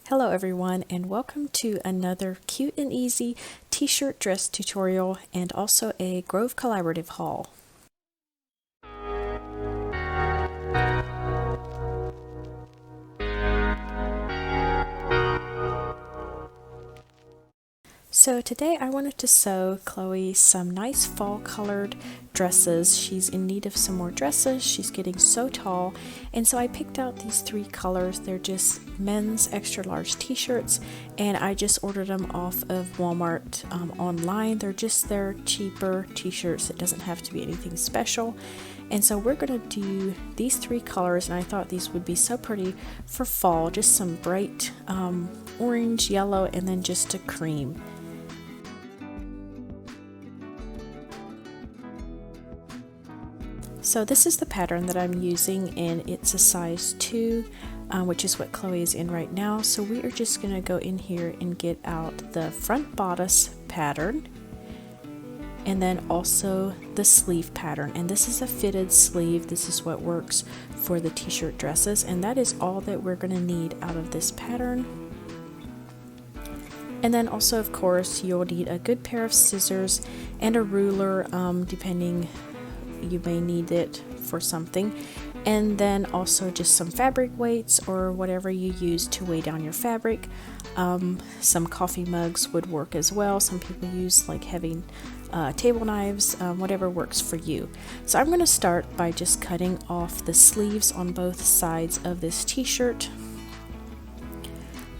Hello everyone, and welcome to another cute and easy t-shirt dress tutorial and also a Grove Collaborative haul. So today I wanted to sew Chloe some nice fall colored dresses. She's in need of some more dresses. She's getting so tall, and so I picked out these three colors. They're just men's extra large t-shirts, and I just ordered them off of Walmart online. They're cheaper t-shirts. It doesn't have to be anything special. And so we're going to do these three colors, and I thought these would be so pretty for fall. Just some bright orange, yellow, and then just a cream. So this is the pattern that I'm using, and it's a size 2, which is what Chloe is in right now. So we are just going to go in here and get out the front bodice pattern, and then also the sleeve pattern. And this is a fitted sleeve. This is what works for the t-shirt dresses, and that is all that we're going to need out of this pattern. And then also, of course, you'll need a good pair of scissors and a ruler, depending, you may need it for something, and then also just some fabric weights or whatever you use to weigh down your fabric. Some coffee mugs would work as well. Some people use like heavy table knives, whatever works for you. So I'm going to start by just cutting off the sleeves on both sides of this t-shirt,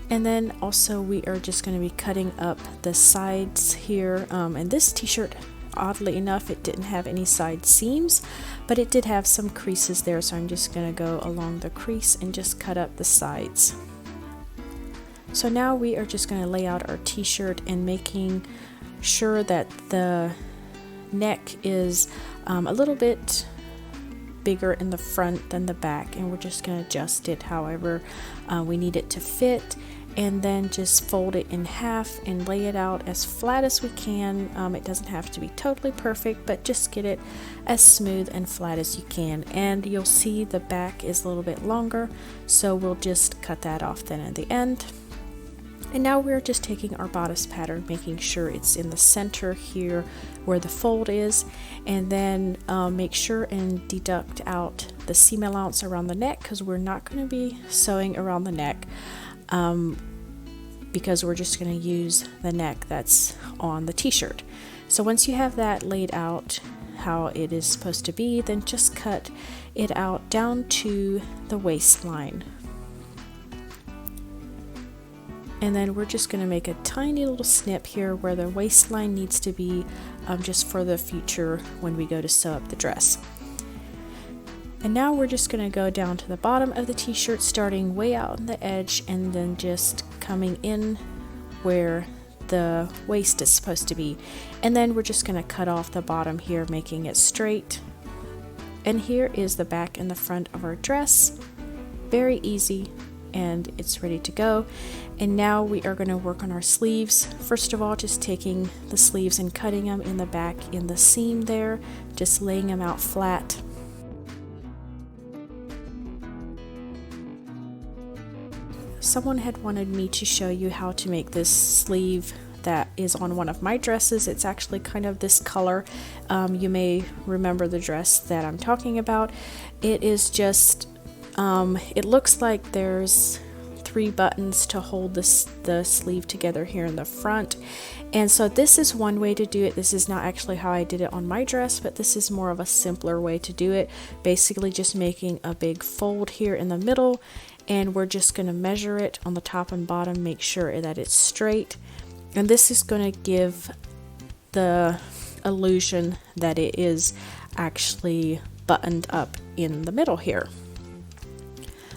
and then also we are just going to be cutting up the sides here, and this t-shirt, oddly enough, it didn't have any side seams, but it did have some creases there, so I'm just going to go along the crease and just cut up the sides. So now we are just going to lay out our t-shirt and making sure that the neck is a little bit bigger in the front than the back, and we're just going to adjust it however we need it to fit, and then just fold it in half and lay it out as flat as we can. It doesn't have to be totally perfect, but just get it as smooth and flat as you can. And you'll see the back is a little bit longer, so we'll just cut that off then at the end. And now we're just taking our bodice pattern, making sure it's in the center here where the fold is, and then make sure and deduct out the seam allowance around the neck, because we're not going to be sewing around the neck, because we're just going to use the neck that's on the t-shirt. So once you have that laid out how it is supposed to be, then just cut it out down to the waistline. And then we're just going to make a tiny little snip here where the waistline needs to be, just for the future when we go to sew up the dress. And now we're just going to go down to the bottom of the t-shirt, starting way out on the edge and then just coming in where the waist is supposed to be. And then we're just going to cut off the bottom here, making it straight. And here is the back and the front of our dress. Very easy, and it's ready to go. And now we are going to work on our sleeves. First of all, just taking the sleeves and cutting them in the back in the seam there, just laying them out flat. Someone had wanted me to show you how to make this sleeve that is on one of my dresses. It's actually kind of this color. You may remember the dress that I'm talking about. It is just, it looks like there's 3 buttons to hold the sleeve together here in the front. And so this is one way to do it. This is not actually how I did it on my dress, but this is more of a simpler way to do it. Basically just making a big fold here in the middle, and we're just going to measure it on the top and bottom, make sure that it's straight. And this is going to give the illusion that it is actually buttoned up in the middle here.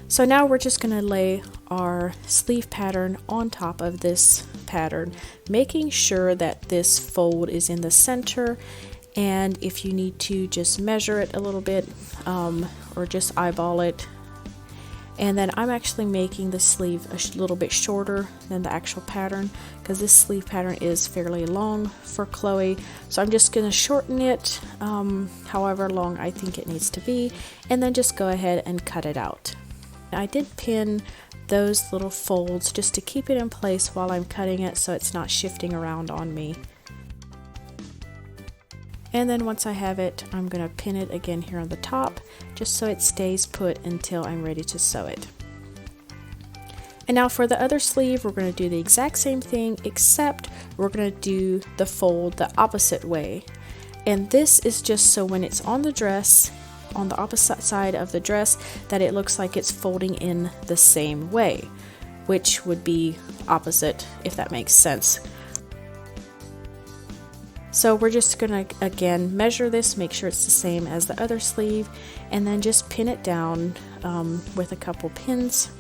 So now we're just going to lay our sleeve pattern on top of this pattern, making sure that this fold is in the center. And if you need to, just measure it a little bit, or just eyeball it. And then I'm actually making the sleeve a little bit shorter than the actual pattern, because this sleeve pattern is fairly long for Chloe. So I'm just going to shorten it however long I think it needs to be, and then just go ahead and cut it out. I did pin those little folds just to keep it in place while I'm cutting it so it's not shifting around on me. And then once I have it, I'm going to pin it again here on the top just so it stays put until I'm ready to sew it. And now for the other sleeve, we're going to do the exact same thing, except we're going to do the fold the opposite way. And this is just so when it's on the dress, on the opposite side of the dress, that it looks like it's folding in the same way, which would be opposite, if that makes sense. So we're just going to again measure this, make sure it's the same as the other sleeve, and then just pin it down with a couple pins.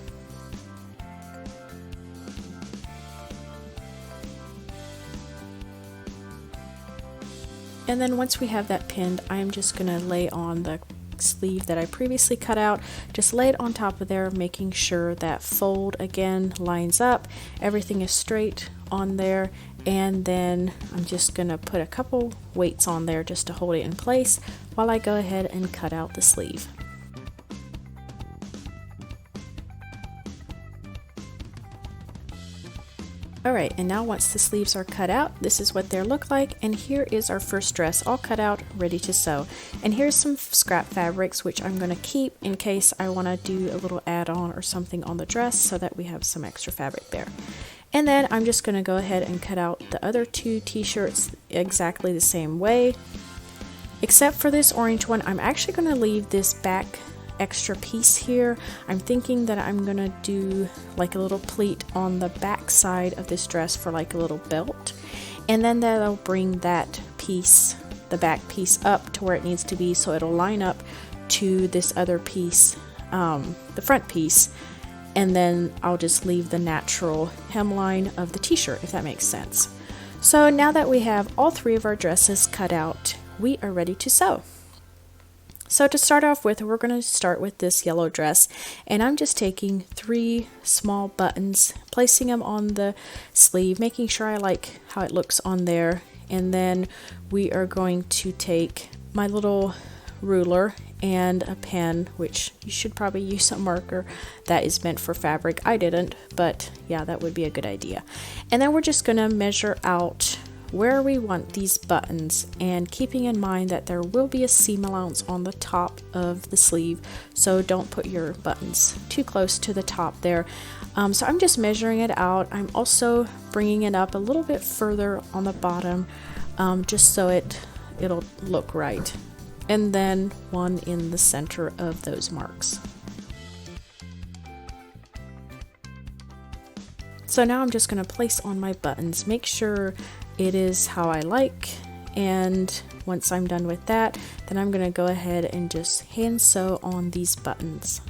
And then once we have that pinned, I'm just going to lay on the sleeve that I previously cut out, just lay it on top of there, making sure that fold again lines up, everything is straight on there, and then I'm just going to put a couple weights on there just to hold it in place while I go ahead and cut out the sleeve. Alright, and now once the sleeves are cut out, this is what they look like, and here is our first dress all cut out, ready to sew. And here's some scrap fabrics which I'm going to keep in case I want to do a little add-on or something on the dress so that we have some extra fabric there. And then I'm just going to go ahead and cut out the other two t-shirts exactly the same way. Except for this orange one, I'm actually going to leave this back extra piece here. I'm thinking that I'm gonna do like a little pleat on the back side of this dress for like a little belt, and then that'll bring that piece, the back piece, up to where it needs to be so it'll line up to this other piece, the front piece, and then I'll just leave the natural hemline of the t-shirt, if that makes sense. So now that we have all three of our dresses cut out, we are ready to sew. So to start off with, we're going to start with this yellow dress, and I'm just taking 3 small buttons, placing them on the sleeve, making sure I like how it looks on there, and then we are going to take my little ruler and a pen, which you should probably use a marker that is meant for fabric. I didn't, but yeah, that would be a good idea. And then we're just going to measure out where we want these buttons, and keeping in mind that there will be a seam allowance on the top of the sleeve, so don't put your buttons too close to the top there. So I'm just measuring it out. I'm also bringing it up a little bit further on the bottom, just so it'll look right, and then one in the center of those marks. So now I'm just going to place on my buttons, make sure it is how I like, and once I'm done with that, then I'm going to go ahead and just hand sew on these buttons.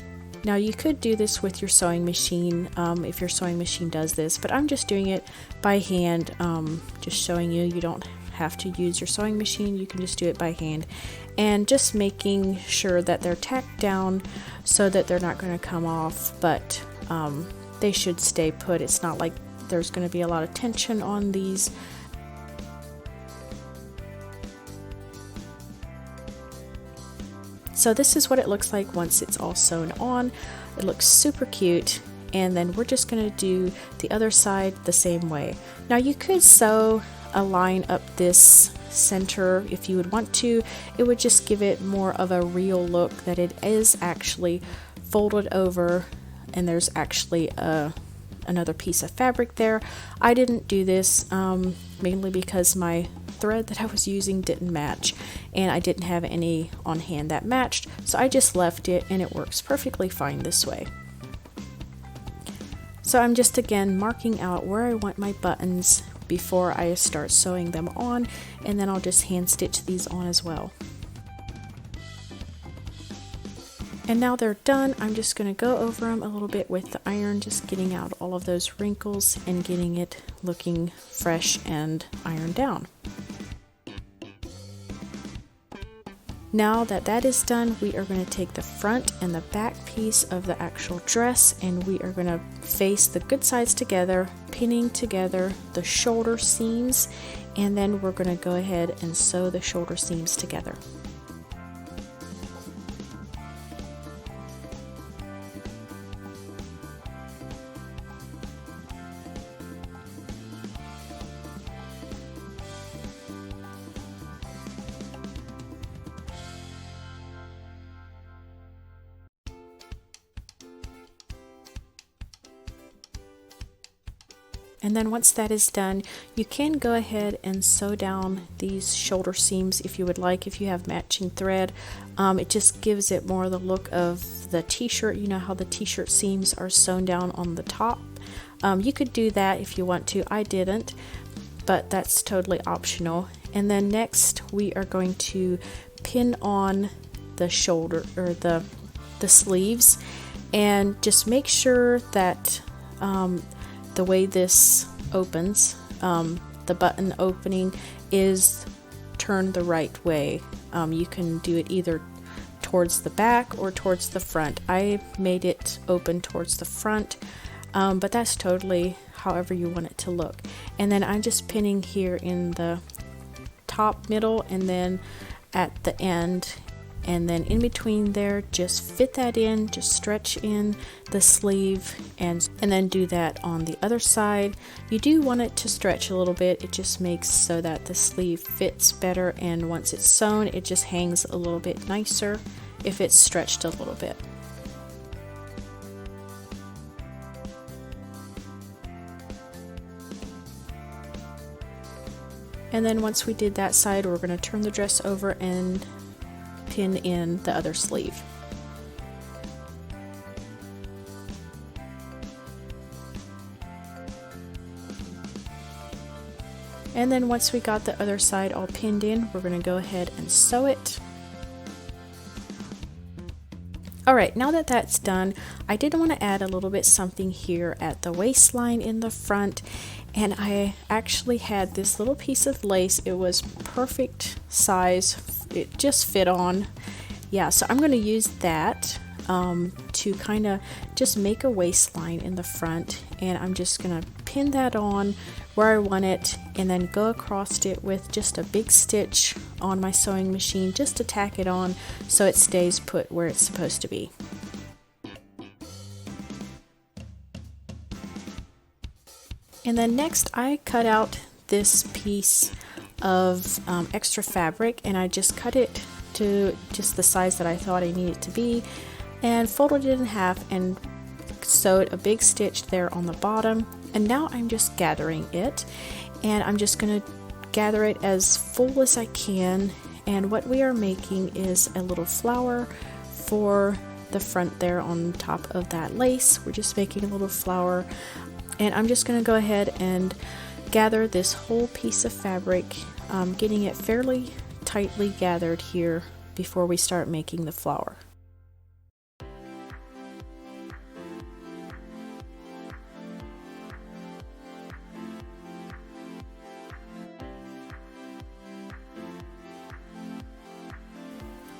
Now you could do this with your sewing machine if your sewing machine does this, but I'm just doing it by hand, just showing you. You don't have to use your sewing machine, you can just do it by hand, and just making sure that they're tacked down so that they're not going to come off, but they should stay put. It's not like there's going to be a lot of tension on these. So this is what it looks like once it's all sewn on. It looks super cute, and then we're just going to do the other side the same way. Now you could sew a line up this center if you would want to. It would just give it more of a real look that it is actually folded over and there's actually another piece of fabric there. I didn't do this mainly because my thread that I was using didn't match, and I didn't have any on hand that matched, so I just left it, and it works perfectly fine this way. So I'm just again marking out where I want my buttons before I start sewing them on, and then I'll just hand stitch these on as well. And now they're done, I'm just going to go over them a little bit with the iron, just getting out all of those wrinkles and getting it looking fresh and ironed down. Now that that is done, we are going to take the front and the back piece of the actual dress, and we are going to face the good sides together, pinning together the shoulder seams, and then we're going to go ahead and sew the shoulder seams together. And then once that is done, you can go ahead and sew down these shoulder seams if you would like, if you have matching thread. It just gives it more the look of the t-shirt. You know how the t-shirt seams are sewn down on the top. You could do that if you want to. I didn't, but that's totally optional. And then next we are going to pin on the shoulder or the sleeves, and just make sure that the way this opens, the button opening is turned the right way. You can do it either towards the back or towards the front. I made it open towards the front, but that's totally however you want it to look. And then I'm just pinning here in the top, middle, and then at the end, and then in between there, just fit that in, just stretch in the sleeve, and then do that on the other side. You do want it to stretch a little bit. It just makes so that the sleeve fits better, and once it's sewn, it just hangs a little bit nicer if it's stretched a little bit. And then once we did that side, we're going to turn the dress over and pin in the other sleeve. And then once we got the other side all pinned in, we're going to go ahead and sew it. Alright, now that that's done, I did want to add a little bit something here at the waistline in the front, and I actually had this little piece of lace. It was perfect size, it just fit on. Yeah, so I'm going to use that to kind of just make a waistline in the front, and I'm just going to pin that on where I want it, and then go across it with just a big stitch on my sewing machine just to tack it on so it stays put where it's supposed to be. And then next I cut out this piece of extra fabric, and I just cut it to just the size that I thought I needed it to be, and folded it in half and sewed a big stitch there on the bottom. And now I'm just gathering it, and I'm just going to gather it as full as I can. And what we are making is a little flower for the front there on top of that lace. We're just making a little flower, and I'm just going to go ahead and gather this whole piece of fabric, getting it fairly tightly gathered here before we start making the flower.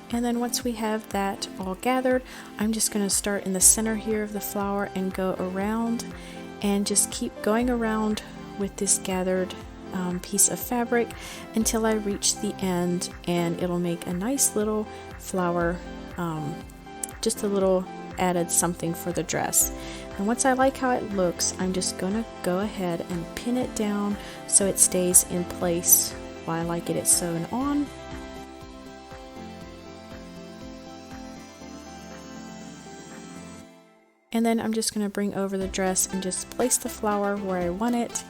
And then once we have that all gathered, I'm just going to start in the center here of the flower and go around, and just keep going around with this gathered piece of fabric until I reach the end, and it'll make a nice little flower, just a little added something for the dress. And once I like how it looks, I'm just going to go ahead and pin it down so it stays in place while I get it sewn on. And then I'm just going to bring over the dress and just place the flower where I want it.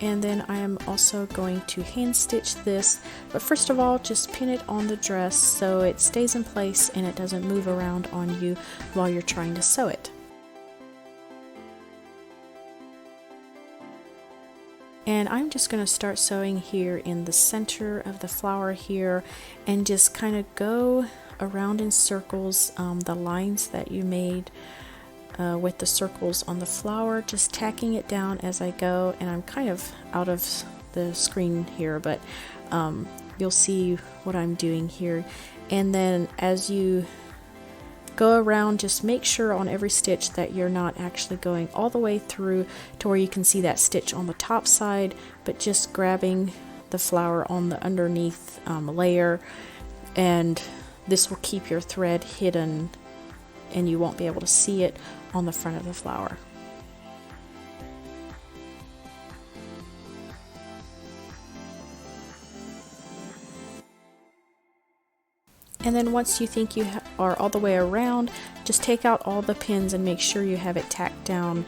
And then I am also going to hand stitch this, but first of all just pin it on the dress so it stays in place and it doesn't move around on you while you're trying to sew it. And I'm just going to start sewing here in the center of the flower here, and just kind of go around in circles, the lines that you made with the circles on the flower, just tacking it down as I go. And I'm kind of out of the screen here, but you'll see what I'm doing here. And then as you go around, just make sure on every stitch that you're not actually going all the way through to where you can see that stitch on the top side, but just grabbing the flower on the underneath layer, and this will keep your thread hidden and you won't be able to see it on the front of the flower. And then once you think you are all the way around, just take out all the pins and make sure you have it tacked down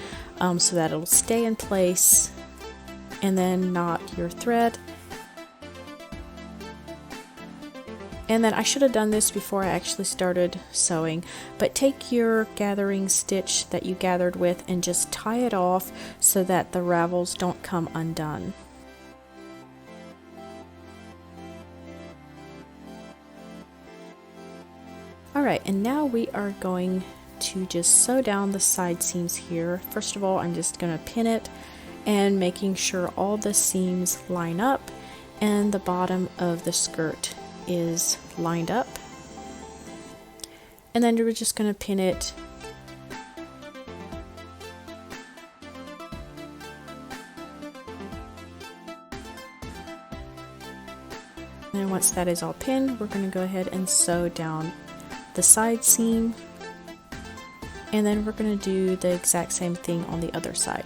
so that it'll stay in place, and then knot your thread. And then I should have done this before I actually started sewing, but take your gathering stitch that you gathered with and just tie it off so that the ravels don't come undone. Alright, and now we are going to just sew down the side seams here. First of all, I'm just going to pin it and making sure all the seams line up and the bottom of the skirt is lined up. And then we're just going to pin it and once that is all pinned, we're going to go ahead and sew down the side seam, and then we're going to do the exact same thing on the other side.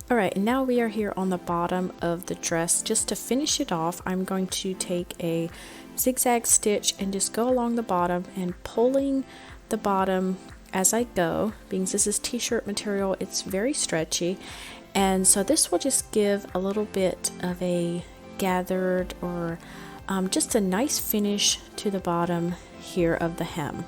Alright, and now we are here on the bottom of the dress. Just to finish it off, I'm going to take a zigzag stitch and just go along the bottom and pulling the bottom as I go. Being this is t-shirt material, it's very stretchy, and so this will just give a little bit of a gathered or just a nice finish to the bottom here of the hem.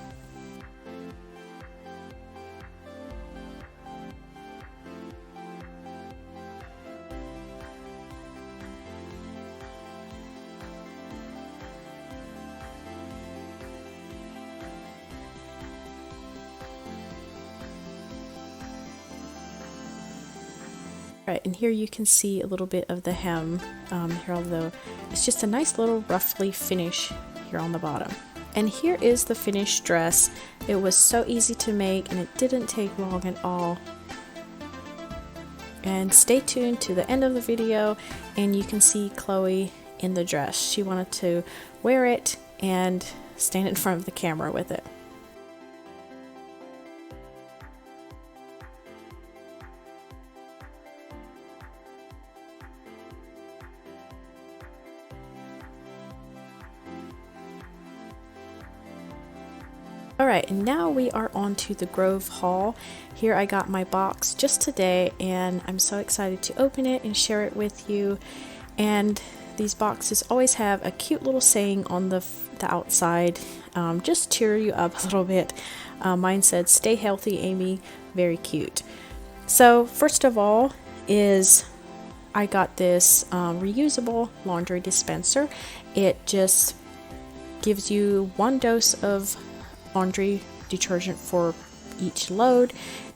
Right, and here you can see a little bit of the hem here, although it's just a nice little roughly finish here on the bottom. And here is the finished dress. It was so easy to make and it didn't take long at all. And stay tuned to the end of the video and you can see Chloe in the dress. She wanted to wear it and stand in front of the camera with it. Alright, and now we are on to the Grove haul. Here I got my box just today and I'm so excited to open it and share it with you. And these boxes always have a cute little saying on the outside, just cheer you up a little bit. Mine said, "Stay healthy, Amy." Very cute. So first of all is I got this reusable laundry dispenser. It just gives you one dose of laundry detergent for each load,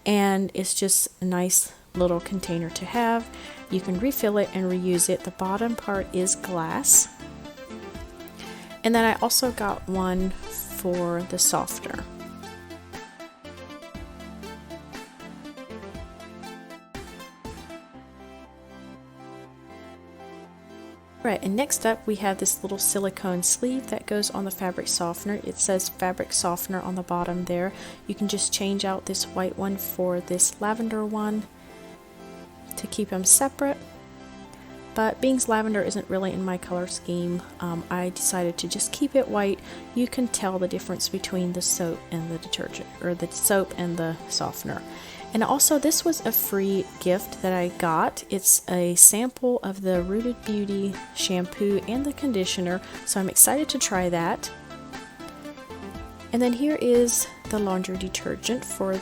and it's just a nice little container to have. You can refill it and reuse it. The bottom part is glass. And then I also got one for the softener. Right, and next up we have this little silicone sleeve that goes on the fabric softener. It says fabric softener on the bottom there. You can just change out this white one for this lavender one to keep them separate. But being lavender isn't really in my color scheme, I decided to just keep it white. You can tell the difference between the soap and the detergent, or the soap and the softener. And also this was a free gift that I got. It's a sample of the Rooted Beauty shampoo and the conditioner, so I'm excited to try that. And then here is the laundry detergent for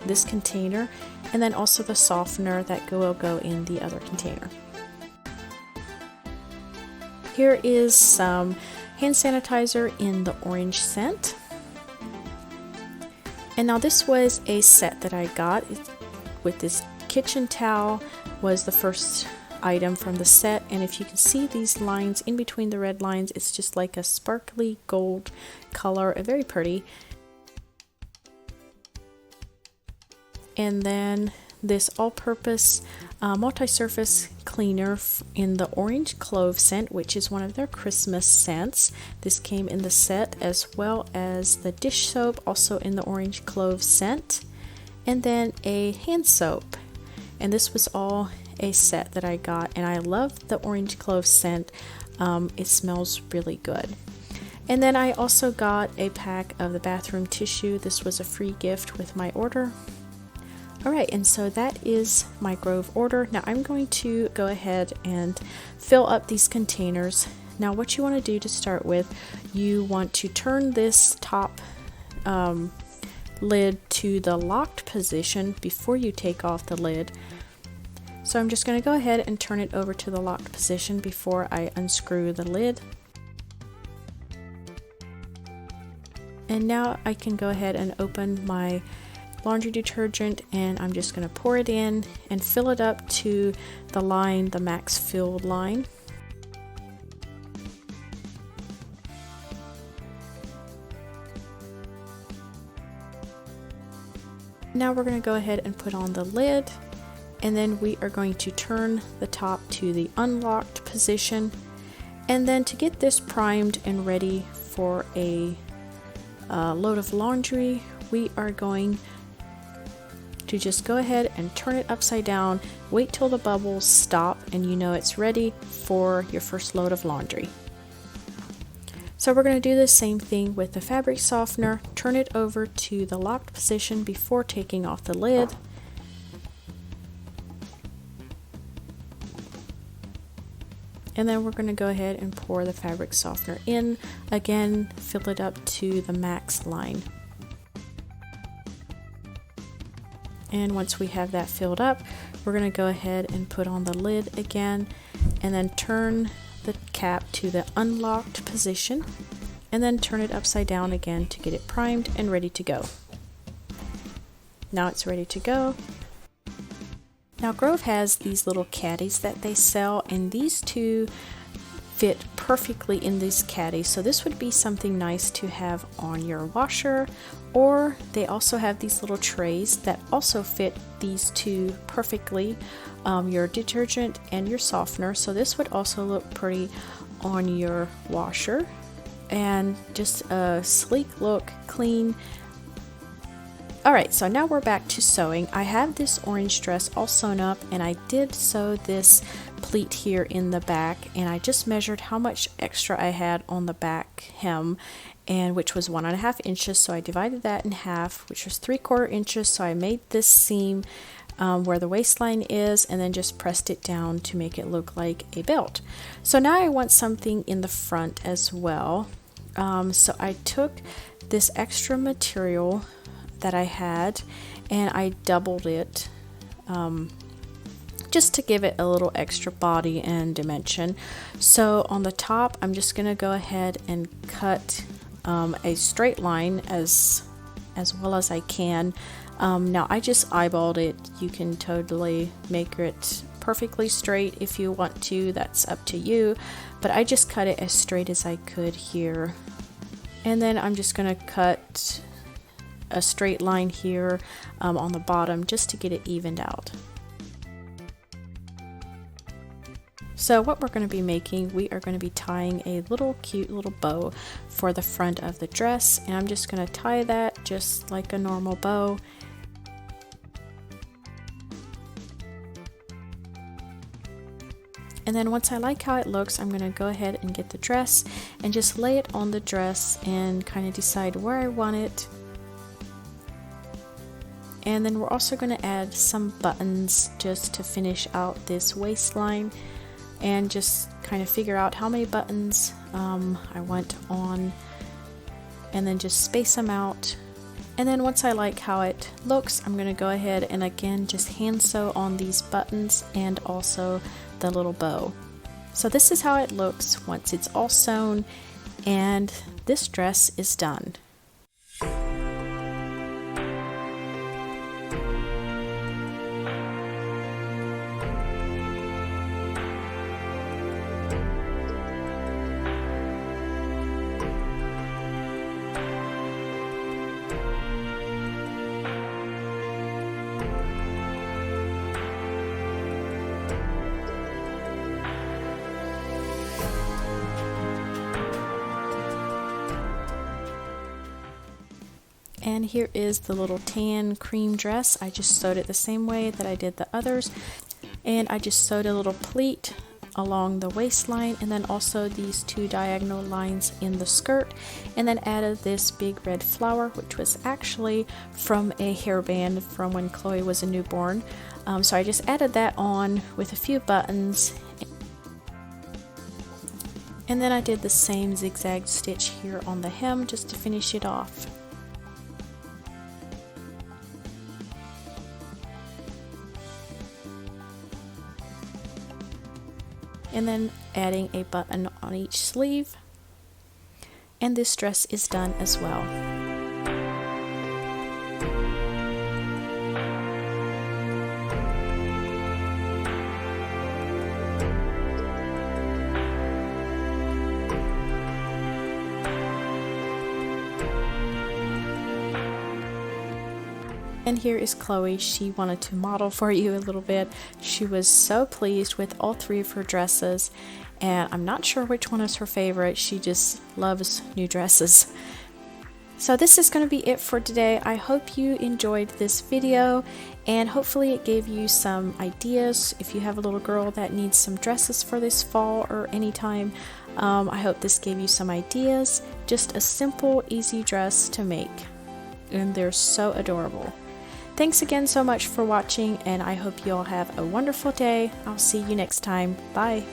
this container, and then also the softener that will go in the other container. Here is some hand sanitizer in the orange scent. And now this was a set that I got with this kitchen towel was the first item from the set, and if you can see these lines in between the red lines, it's just like a sparkly gold color, very pretty. And then this all-purpose multi-surface cleaner in the orange clove scent, which is one of their Christmas scents. This came in the set, as well as the dish soap, also in the orange clove scent, and then a hand soap. And this was all a set that I got, and I love the orange clove scent. It smells really good. And then I also got a pack of the bathroom tissue. This was a free gift with my order. Alright, and so that is my Grove order. Now I'm going to go ahead and fill up these containers. Now what you want to do to start with, you want to turn this top lid to the locked position before you take off the lid. So I'm just going to go ahead and turn it over to the locked position before I unscrew the lid. And now I can go ahead and open my laundry detergent, and I'm just going to pour it in and fill it up to the line, the max filled line. Now we're going to go ahead and put on the lid, and then we are going to turn the top to the unlocked position. And then to get this primed and ready for a load of laundry, we are going to just go ahead and turn it upside down, wait till the bubbles stop, and you know it's ready for your first load of laundry. So we're going to do the same thing with the fabric softener. Turn it over to the locked position before taking off the lid. And then we're going to go ahead and pour the fabric softener in. Again, fill it up to the max line. And once we have that filled up, we're going to go ahead and put on the lid again, and then turn the cap to the unlocked position, and then turn it upside down again to get it primed and ready to go. Now it's ready to go. Now Grove has these little caddies that they sell, and these two fit perfectly in these caddies, so this would be something nice to have on your washer. Or they also have these little trays that also fit these two perfectly, your detergent and your softener, so this would also look pretty on your washer, and just a sleek look, clean. Alright, so now we're back to sewing. I have this orange dress all sewn up, and I did sew this pleat here in the back, and I just measured how much extra I had on the back hem, and which was 1.5 inches, so I divided that in half, which was 3/4 inches. So I made this seam where the waistline is, and then just pressed it down to make it look like a belt. So now I want something in the front as well. So I took this extra material that I had, and I doubled it just to give it a little extra body and dimension. So on the top, I'm just going to go ahead and cut a straight line as well as I can. Now I just eyeballed it. You can totally make it perfectly straight if you want to, that's up to you, but I just cut it as straight as I could here. And then I'm just going to cut a straight line here on the bottom just to get it evened out. So what we're going to be making, we are going to be tying a little cute little bow for the front of the dress, and I'm just going to tie that just like a normal bow. And then once I like how it looks, I'm going to go ahead and get the dress and just lay it on the dress and kind of decide where I want it. And then we're also going to add some buttons just to finish out this waistline, and just kind of figure out how many buttons I want on, and then just space them out. And then once I like how it looks, I'm going to go ahead and again just hand sew on these buttons and also the little bow. So this is how it looks once it's all sewn, and this dress is done. And here is the little tan cream dress. I just sewed it the same way that I did the others. And I just sewed a little pleat along the waistline, and then also these 2 diagonal lines in the skirt, and then added this big red flower, which was actually from a hairband from when Chloe was a newborn. So I just added that on with a few buttons, and then I did the same zigzag stitch here on the hem just to finish it off. And then adding a button on each sleeve, and this dress is done as well. And here is Chloe. She wanted to model for you a little bit. She was so pleased with all 3 of her dresses, and I'm not sure which one is her favorite. She just loves new dresses. So this is going to be it for today. I hope you enjoyed this video, and hopefully it gave you some ideas if you have a little girl that needs some dresses for this fall or anytime. I hope this gave you some ideas. Just a simple, easy dress to make, and they're so adorable. Thanks again so much for watching, and I hope you all have a wonderful day. I'll see you next time. Bye.